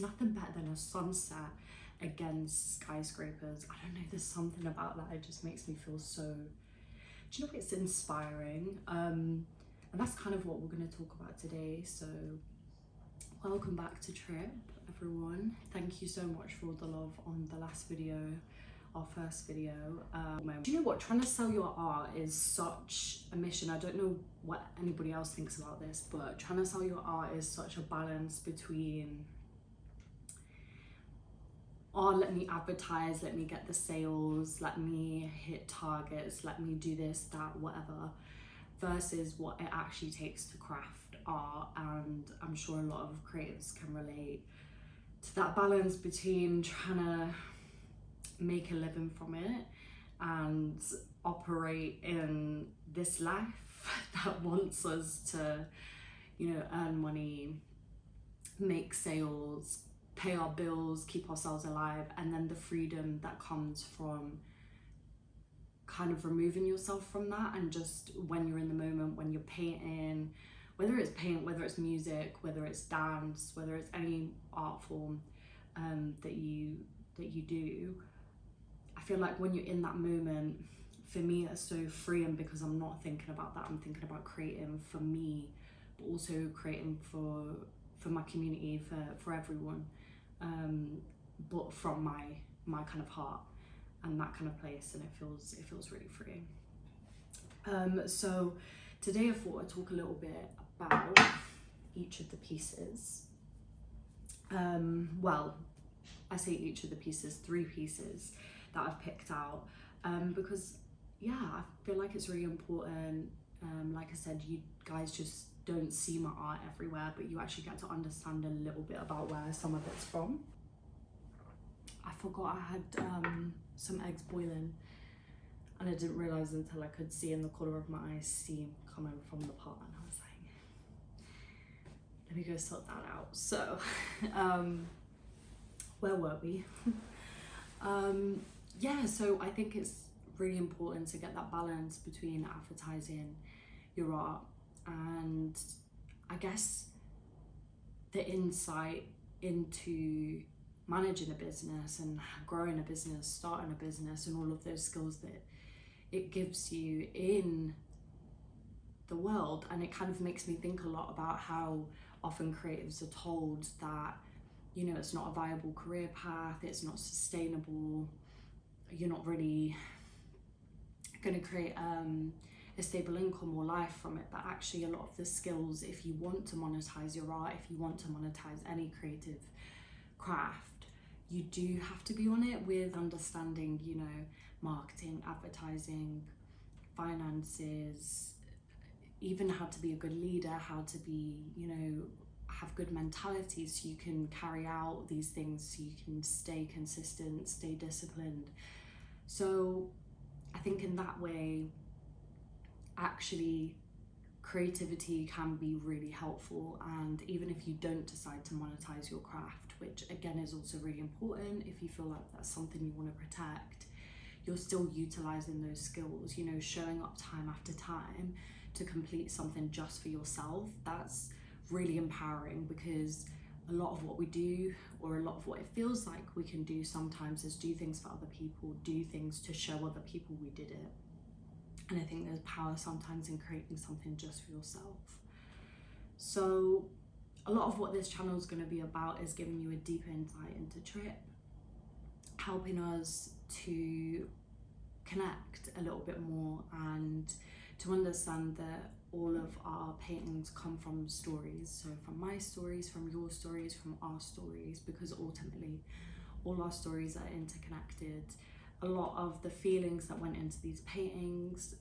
nothing better than a sunset against skyscrapers. I don't know, there's something about that, it just makes me feel so, do you know, it's inspiring. And that's kind of what we're going to talk about today. So welcome back to Trip, everyone. Thank you so much for all the love on the last video, our first video. Do you know what, trying to sell your art is such a mission. I don't know what anybody else thinks about this, but trying to sell your art is such a balance between, oh, let me advertise, let me get the sales, let me hit targets, let me do this, that, whatever, versus what it actually takes to craft art. And I'm sure a lot of creatives can relate to that balance between trying to make a living from it and operate in this life that wants us to, you know, earn money, make sales, pay our bills, keep ourselves alive, and then the freedom that comes from kind of removing yourself from that, and just when you're in the moment, when you're painting, whether it's paint, whether it's music, whether it's dance, whether it's any art form that you do, I feel like when you're in that moment, for me, it's so freeing because I'm not thinking about that. I'm thinking about creating for me, but also creating for my community, for everyone. But from my kind of heart and that kind of place, and it feels really freeing. So today I thought I'd talk a little bit about each of the pieces. Well, I say each of the pieces, 3 pieces that I've picked out, because yeah, I feel like it's really important. Like I said, you guys just don't see my art everywhere, but you actually get to understand a little bit about where some of it's from. I forgot I had some eggs boiling, and I didn't realise until I could see in the corner of my eye steam coming from the pot, and I was like, let me go sort that out. So where were we? Yeah, so I think it's really important to get that balance between advertising your art and, I guess, the insight into managing a business and growing a business, starting a business, and all of those skills that it gives you in the world. And it kind of makes me think a lot about how often creatives are told that, you know, it's not a viable career path, it's not sustainable, you're not really going to create a stable income or life from it. But actually, a lot of the skills, if you want to monetize your art, if you want to monetize any creative craft, you do have to be on it with understanding, you know, marketing, advertising, finances, even how to be a good leader, how to be, you know, have good mentality so you can carry out these things, so you can stay consistent, stay disciplined. So I think in that way, actually, creativity can be really helpful. And even if you don't decide to monetize your craft, which again is also really important, if you feel like that's something you want to protect, you're still utilizing those skills, you know, showing up time after time to complete something just for yourself. That's really empowering, because a lot of what we do, or a lot of what it feels like we can do sometimes, is do things for other people, do things to show other people we did it. And I think there's power sometimes in creating something just for yourself. So a lot of what this channel is going to be about is giving you a deeper insight into Trip, helping us to connect a little bit more and to understand that all of our paintings come from stories. So from my stories, from your stories, from our stories, because ultimately all our stories are interconnected. A lot of the feelings that went into these paintings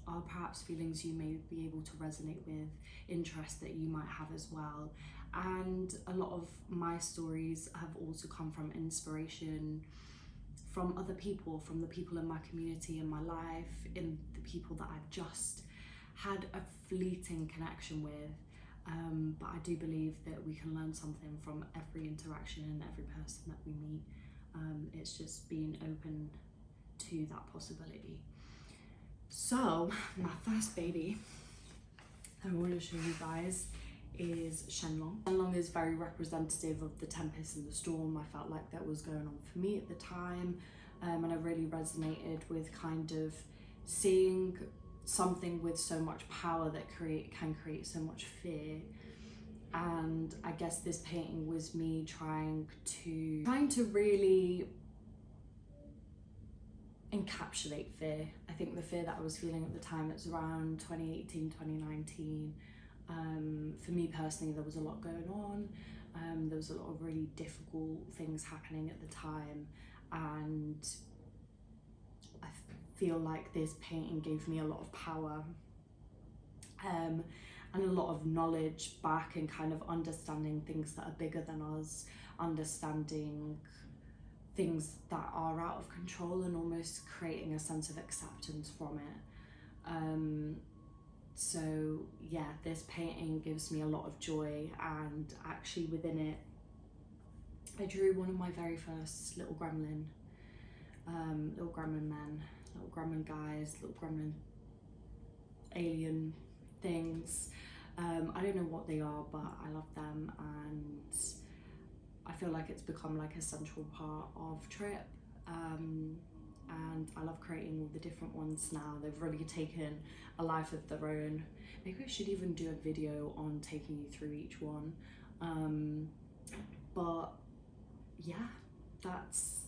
are perhaps feelings you may be able to resonate with, interests that you might have as well. And a lot of my stories have also come from inspiration from other people, from the people in my community, in my life, in the people that I've just had a fleeting connection with. But I do believe that we can learn something from every interaction and every person that we meet. It's just being open to that possibility. So my first baby I want to show you guys is Shenlong. Shenlong is very representative of the tempest and the storm I felt like that was going on for me at the time, and I really resonated with kind of seeing something with so much power that can create so much fear. And I guess this painting was me trying to really encapsulate fear. I think the fear that I was feeling at the time, it's around 2018, 2019. For me personally, there was a lot going on. There was a lot of really difficult things happening at the time, and I feel like this painting gave me a lot of power and a lot of knowledge back, and kind of understanding things that are bigger than us, understanding things that are out of control, and almost creating a sense of acceptance from it. So yeah, this painting gives me a lot of joy, and actually within it I drew one of my very first little gremlin men, little gremlin guys, little gremlin alien things. I don't know what they are, but I love them, and I feel like it's become like a central part of Trip, and I love creating all the different ones now. They've really taken a life of their own. Maybe I should even do a video on taking you through each one, but yeah, that's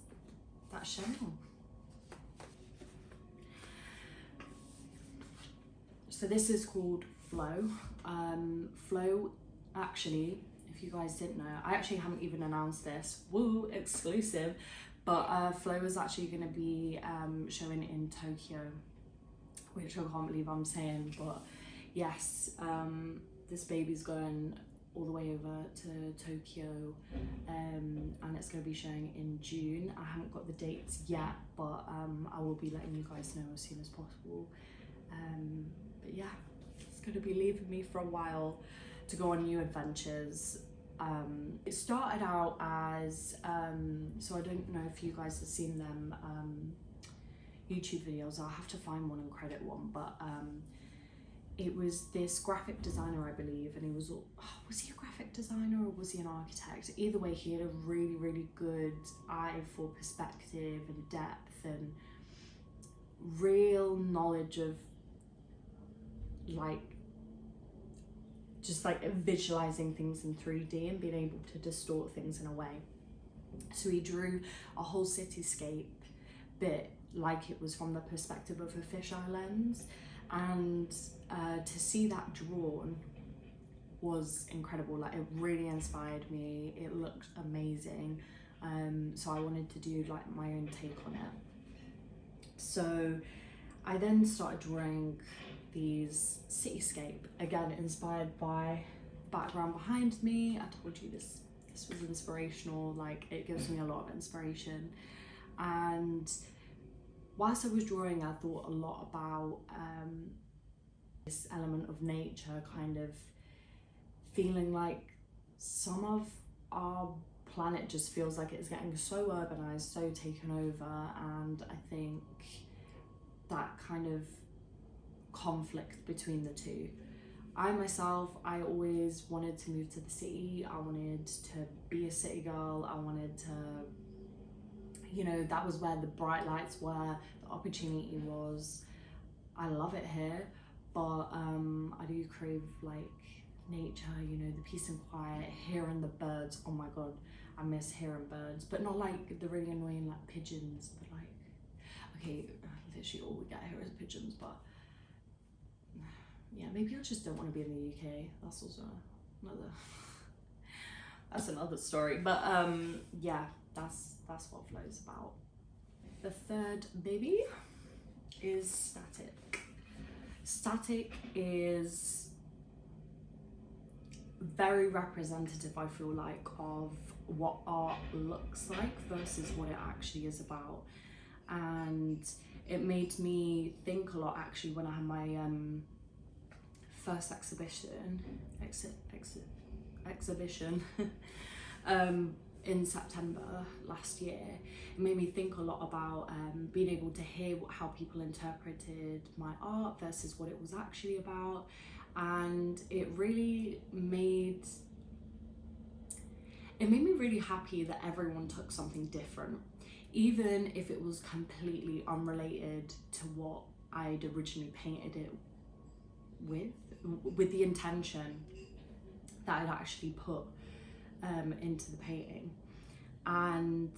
Chanel. So this is called Flow. Flow, actually, if you guys didn't know, I actually haven't even announced this, woo, exclusive, but Flow is actually going to be showing in Tokyo, which I can't believe I'm saying, but yes, this baby's going all the way over to Tokyo, and it's going to be showing in June. I haven't got the dates yet, but I will be letting you guys know as soon as possible. But yeah, it's going to be leaving me for a while to go on new adventures. It started out as, so I don't know if you guys have seen them YouTube videos. I'll have to find one and credit one, but it was this graphic designer, I believe, and he was he a graphic designer or was he an architect? Either way, he had a really, really good eye for perspective and depth and real knowledge of just visualizing things in 3D and being able to distort things in a way. So he drew a whole cityscape bit like it was from the perspective of a fisheye lens, and to see that drawn was incredible. Like, it really inspired me. It looked amazing, so I wanted to do like my own take on it. So I then started drawing these cityscape, again inspired by background behind me. I told you this was inspirational, like it gives me a lot of inspiration. And whilst I was drawing, I thought a lot about this element of nature, kind of feeling like some of our planet just feels like it's getting so urbanized, so taken over, and I think that kind of conflict between the two. I myself, I always wanted to move to the city. I wanted to be a city girl. I wanted to, you know, that was where the bright lights were, the opportunity was. I love it here, but I do crave like nature, you know, the peace and quiet, hearing the birds. Oh my god, I miss hearing birds, but not like the really annoying like pigeons, but like, okay, literally all we get here is pigeons, but yeah, maybe I just don't want to be in the UK. That's also another story. But yeah, that's what Flow's about. The third baby is Static. Static is very representative, I feel like, of what art looks like versus what it actually is about. And it made me think a lot actually when I had my first exhibition in September last year, it made me think a lot about being able to hear how people interpreted my art versus what it was actually about. And it really made me really happy that everyone took something different, even if it was completely unrelated to what I'd originally painted it with the intention that I'd actually put into the painting. And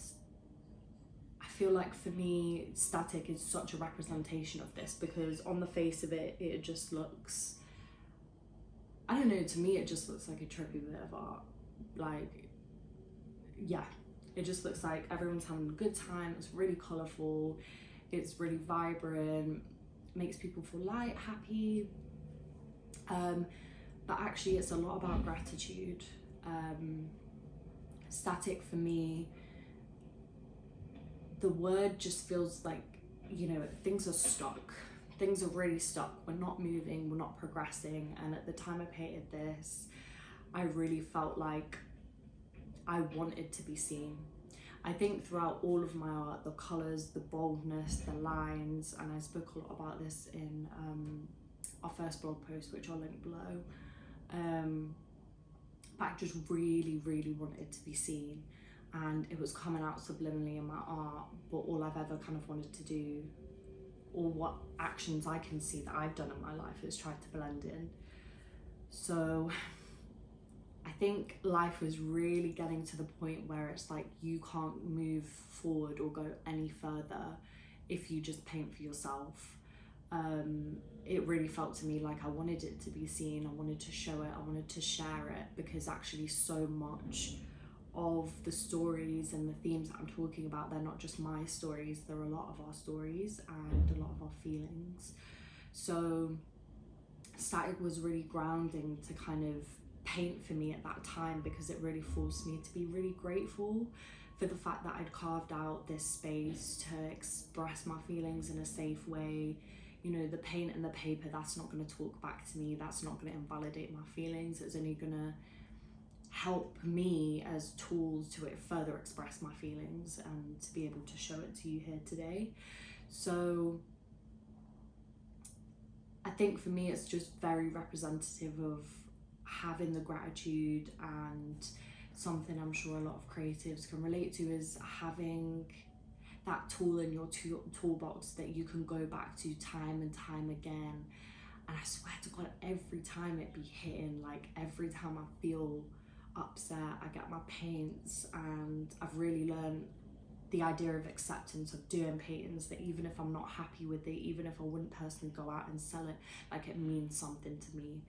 I feel like for me, static is such a representation of this, because on the face of it, it just looks, I don't know, to me it just looks like a trippy bit of art. Like, yeah, it just looks like everyone's having a good time. It's really colourful, it's really vibrant, makes people feel light, happy. But actually it's a lot about gratitude. Static for me, the word just feels like, you know, things are stuck. Things are really stuck. We're not moving, we're not progressing. And at the time I painted this, I really felt like I wanted to be seen. I think throughout all of my art, the colours, the boldness, the lines, and I spoke a lot about this in our first blog post, which I'll link below. But I just really, really wanted to be seen, and it was coming out subliminally in my art. But all I've ever kind of wanted to do, or what actions I can see that I've done in my life, is try to blend in. So I think life was really getting to the point where it's like you can't move forward or go any further if you just paint for yourself. It really felt to me like I wanted it to be seen, I wanted to show it, I wanted to share it, because actually so much of the stories and the themes that I'm talking about, they're not just my stories, they're a lot of our stories and a lot of our feelings. So static was really grounding to kind of paint for me at that time, because it really forced me to be really grateful for the fact that I'd carved out this space to express my feelings in a safe way. You know, the paint and the paper, that's not going to talk back to me, that's not going to invalidate my feelings, it's only going to help me as tools to further express my feelings and to be able to show it to you here today. So I think for me it's just very representative of having the gratitude, and something I'm sure a lot of creatives can relate to is having that tool in your toolbox that you can go back to time and time again. And I swear to God, every time it be hitting, like every time I feel upset, I get my paints, and I've really learned the idea of acceptance of doing paintings, that even if I'm not happy with it, even if I wouldn't personally go out and sell it, like it means something to me.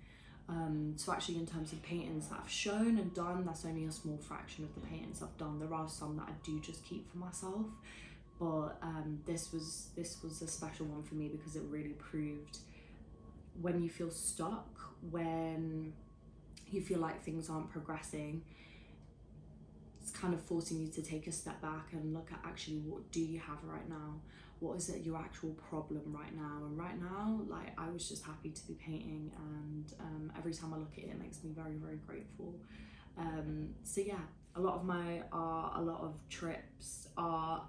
So actually in terms of paintings that I've shown and done, that's only a small fraction of the paintings I've done. There are some that I do just keep for myself, but this was a special one for me, because it really proved when you feel stuck, when you feel like things aren't progressing, it's kind of forcing you to take a step back and look at actually what do you have right now, what is it your actual problem right now. And right now, like, I was just happy to be painting, and every time I look at it, it makes me very, very grateful. So yeah, a lot of my art, a lot of trips are,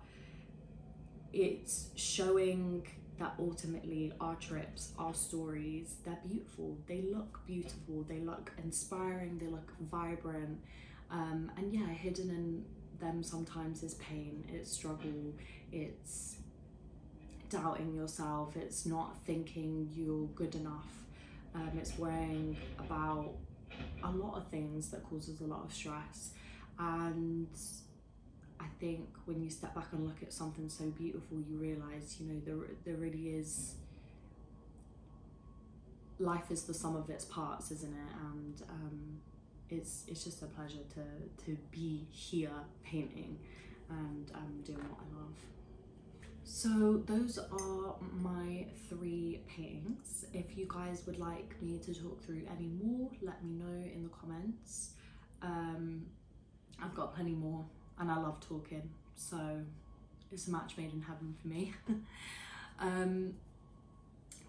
it's showing that ultimately our trips, our stories, they're beautiful, they look beautiful, they look inspiring, they look vibrant. And yeah, hidden in them sometimes is pain, it's struggle, it's doubting yourself, it's not thinking you're good enough, it's worrying about a lot of things that causes a lot of stress. And I think when you step back and look at something so beautiful, you realise, you know, there really is, life is the sum of its parts, isn't it? And it's just a pleasure to be here painting and doing what I love. So those are my 3 paintings. If you guys would like me to talk through any more, let me know in the comments. I've got plenty more, and I love talking, so it's a match made in heaven for me.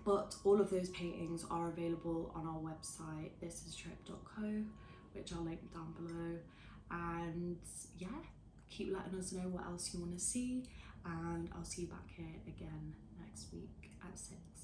But all of those paintings are available on our website, thisistrip.co, which I'll link down below. And yeah, keep letting us know what else you want to see, and I'll see you back here again next week at 6.